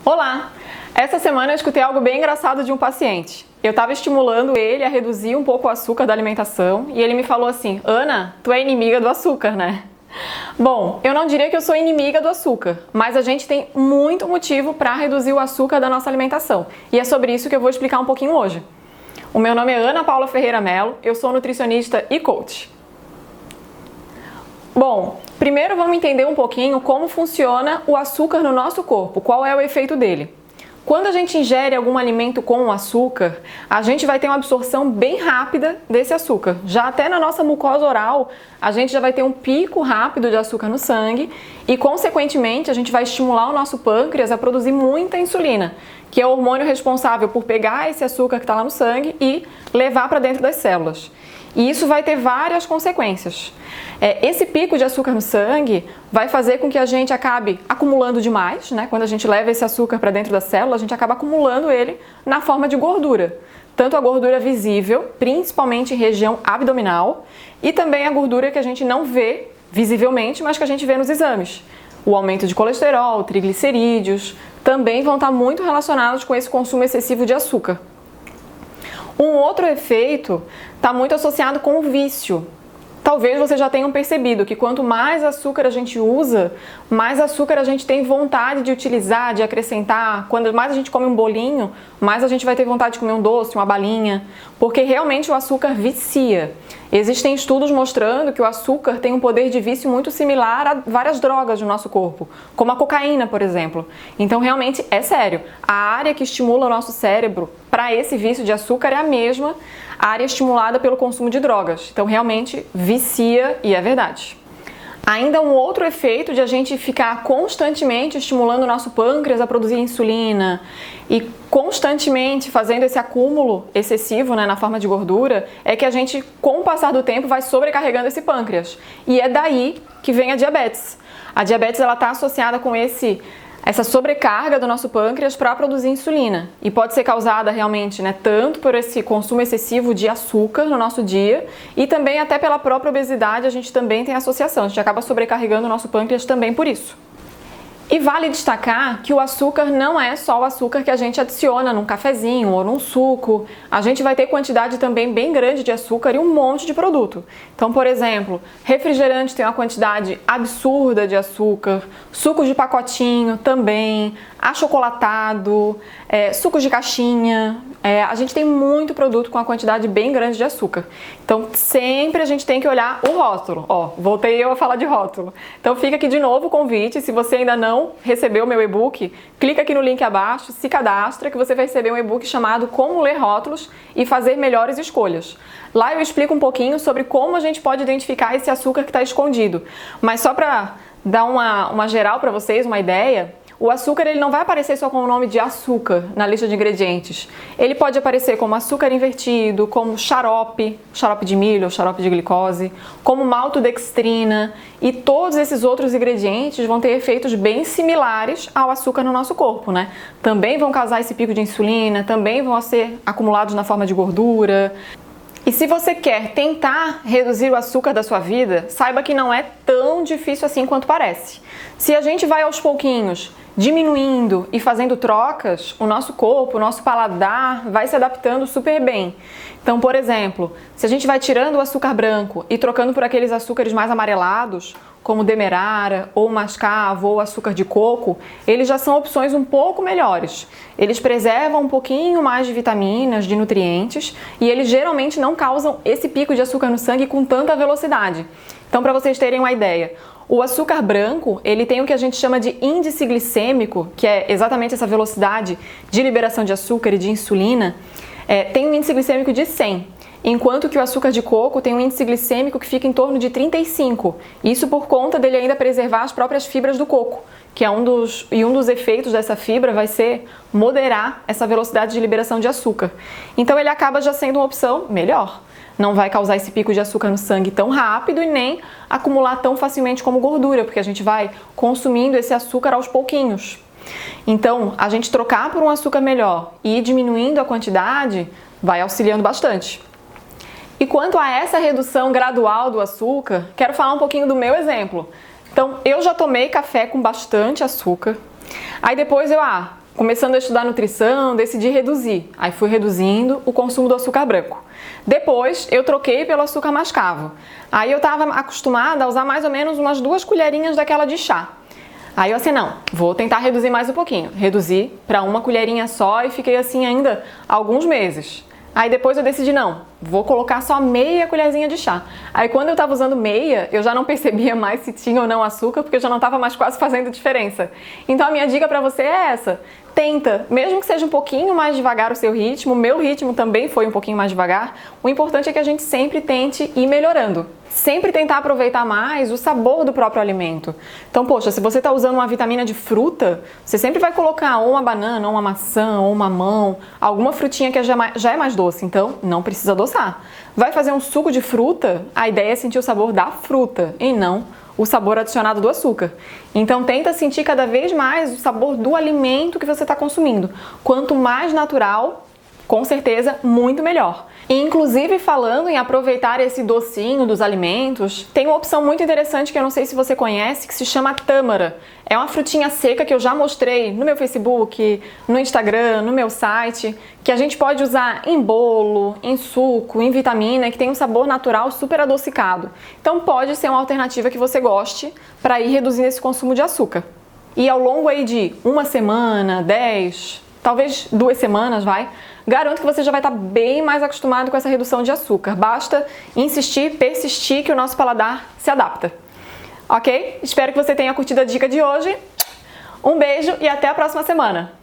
Olá! Essa semana eu escutei algo bem engraçado de um paciente. Eu estava estimulando ele a reduzir um pouco o açúcar da alimentação e ele me falou assim: Ana, tu é inimiga do açúcar, né? Bom, eu não diria que eu sou inimiga do açúcar, mas a gente tem muito motivo para reduzir o açúcar da nossa alimentação. E é sobre isso que eu vou explicar um pouquinho hoje. O meu nome é Ana Paula Ferreira Mello, eu sou nutricionista e coach. Bom, primeiro vamos entender um pouquinho como funciona o açúcar no nosso corpo, qual é o efeito dele. Quando a gente ingere algum alimento com açúcar, a gente vai ter uma absorção bem rápida desse açúcar. Já até na nossa mucosa oral, a gente já vai ter um pico rápido de açúcar no sangue e, consequentemente, a gente vai estimular o nosso pâncreas a produzir muita insulina, que é o hormônio responsável por pegar esse açúcar que está lá no sangue e levar para dentro das células. E isso vai ter várias consequências. Esse pico de açúcar no sangue vai fazer com que a gente acabe acumulando demais, né? Quando a gente leva esse açúcar para dentro da célula, a gente acaba acumulando ele na forma de gordura. Tanto a gordura visível, principalmente em região abdominal, e também a gordura que a gente não vê visivelmente, mas que a gente vê nos exames. O aumento de colesterol, triglicerídeos, também vão estar muito relacionados com esse consumo excessivo de açúcar. Um outro efeito está muito associado com o vício. Talvez vocês já tenham percebido que quanto mais açúcar a gente usa, mais açúcar a gente tem vontade de utilizar, de acrescentar. Quando mais a gente come um bolinho, mais a gente vai ter vontade de comer um doce, uma balinha, porque realmente o açúcar vicia. Existem estudos mostrando que o açúcar tem um poder de vício muito similar a várias drogas no nosso corpo, como a cocaína, por exemplo. Então, realmente é sério. A área que estimula o nosso cérebro para esse vício de açúcar é a mesma área estimulada pelo consumo de drogas. Então, realmente vicia e é verdade. Ainda um outro efeito de a gente ficar constantemente estimulando o nosso pâncreas a produzir insulina e constantemente fazendo esse acúmulo excessivo, né, na forma de gordura, é que a gente, com o passar do tempo, vai sobrecarregando esse pâncreas. E é daí que vem a diabetes. A diabetes está associada com essa sobrecarga do nosso pâncreas para produzir insulina e pode ser causada realmente, né, tanto por esse consumo excessivo de açúcar no nosso dia e também até pela própria obesidade. A gente também tem associação, a gente acaba sobrecarregando o nosso pâncreas também por isso. E vale destacar que o açúcar não é só o açúcar que a gente adiciona num cafezinho ou num suco. A gente vai ter quantidade também bem grande de açúcar e um monte de produto. Então, por exemplo, refrigerante tem uma quantidade absurda de açúcar, sucos de pacotinho também, achocolatado, sucos de caixinha. A gente tem muito produto com uma quantidade bem grande de açúcar. Então, sempre a gente tem que olhar o rótulo. Ó, voltei eu a falar de rótulo. Então, fica aqui de novo o convite. Se você ainda não recebeu o meu e-book, clica aqui no link abaixo, se cadastra, que você vai receber um e-book chamado Como Ler Rótulos e Fazer Melhores Escolhas. Lá eu explico um pouquinho sobre como a gente pode identificar esse açúcar que está escondido. Mas só para dar uma geral para vocês, uma ideia, o açúcar ele não vai aparecer só com o nome de açúcar na lista de ingredientes. Ele pode aparecer como açúcar invertido, como xarope de milho ou xarope de glicose, como maltodextrina, e todos esses outros ingredientes vão ter efeitos bem similares ao açúcar no nosso corpo, né? Também vão causar esse pico de insulina, também vão ser acumulados na forma de gordura. E se você quer tentar reduzir o açúcar da sua vida, saiba que não é tão difícil assim quanto parece. Se a gente vai aos pouquinhos diminuindo e fazendo trocas, o nosso corpo, o nosso paladar vai se adaptando super bem. Então, por exemplo, se a gente vai tirando o açúcar branco e trocando por aqueles açúcares mais amarelados, como demerara, ou mascavo, ou açúcar de coco, eles já são opções um pouco melhores. Eles preservam um pouquinho mais de vitaminas, de nutrientes, e eles geralmente não causam esse pico de açúcar no sangue com tanta velocidade. Então, para vocês terem uma ideia, o açúcar branco, ele tem o que a gente chama de índice glicêmico, que é exatamente essa velocidade de liberação de açúcar e de insulina, tem um índice glicêmico de 100. Enquanto que o açúcar de coco tem um índice glicêmico que fica em torno de 35. Isso por conta dele ainda preservar as próprias fibras do coco, que é um dos efeitos dessa fibra vai ser moderar essa velocidade de liberação de açúcar. Então ele acaba já sendo uma opção melhor. Não vai causar esse pico de açúcar no sangue tão rápido e nem acumular tão facilmente como gordura, porque a gente vai consumindo esse açúcar aos pouquinhos. Então, a gente trocar por um açúcar melhor e ir diminuindo a quantidade vai auxiliando bastante. E quanto a essa redução gradual do açúcar, quero falar um pouquinho do meu exemplo. Então, eu já tomei café com bastante açúcar. Aí depois eu, começando a estudar nutrição, decidi reduzir. Aí fui reduzindo o consumo do açúcar branco. Depois eu troquei pelo açúcar mascavo. Aí eu estava acostumada a usar mais ou menos umas 2 colherinhas daquela de chá. Aí eu assim, não, vou tentar reduzir mais um pouquinho. Reduzi para 1 colherinha só e fiquei assim ainda alguns meses. Aí depois eu decidi, não, vou colocar só meia colherzinha de chá. Aí quando eu estava usando meia, eu já não percebia mais se tinha ou não açúcar, porque eu já não estava mais quase fazendo diferença. Então a minha dica para você é essa. Tenta, mesmo que seja um pouquinho mais devagar o seu ritmo, o meu ritmo também foi um pouquinho mais devagar, o importante é que a gente sempre tente ir melhorando. Sempre tentar aproveitar mais o sabor do próprio alimento. Então, poxa, se você está usando uma vitamina de fruta, você sempre vai colocar ou uma banana, ou uma maçã, ou um mamão, alguma frutinha que já é mais doce, então não precisa adoçar. Vai fazer um suco de fruta, a ideia é sentir o sabor da fruta e não o sabor adicionado do açúcar. Então tenta sentir cada vez mais o sabor do alimento que você está consumindo. Quanto mais natural, com certeza, muito melhor. E, inclusive, falando em aproveitar esse docinho dos alimentos, tem uma opção muito interessante que eu não sei se você conhece, que se chama tâmara. É uma frutinha seca que eu já mostrei no meu Facebook, no Instagram, no meu site, que a gente pode usar em bolo, em suco, em vitamina, que tem um sabor natural super adocicado. Então pode ser uma alternativa que você goste para ir reduzindo esse consumo de açúcar. E ao longo aí de 1 semana, 10, talvez 2 semanas, garanto que você já vai estar bem mais acostumado com essa redução de açúcar. Basta insistir, persistir que o nosso paladar se adapta. Ok? Espero que você tenha curtido a dica de hoje. Um beijo e até a próxima semana!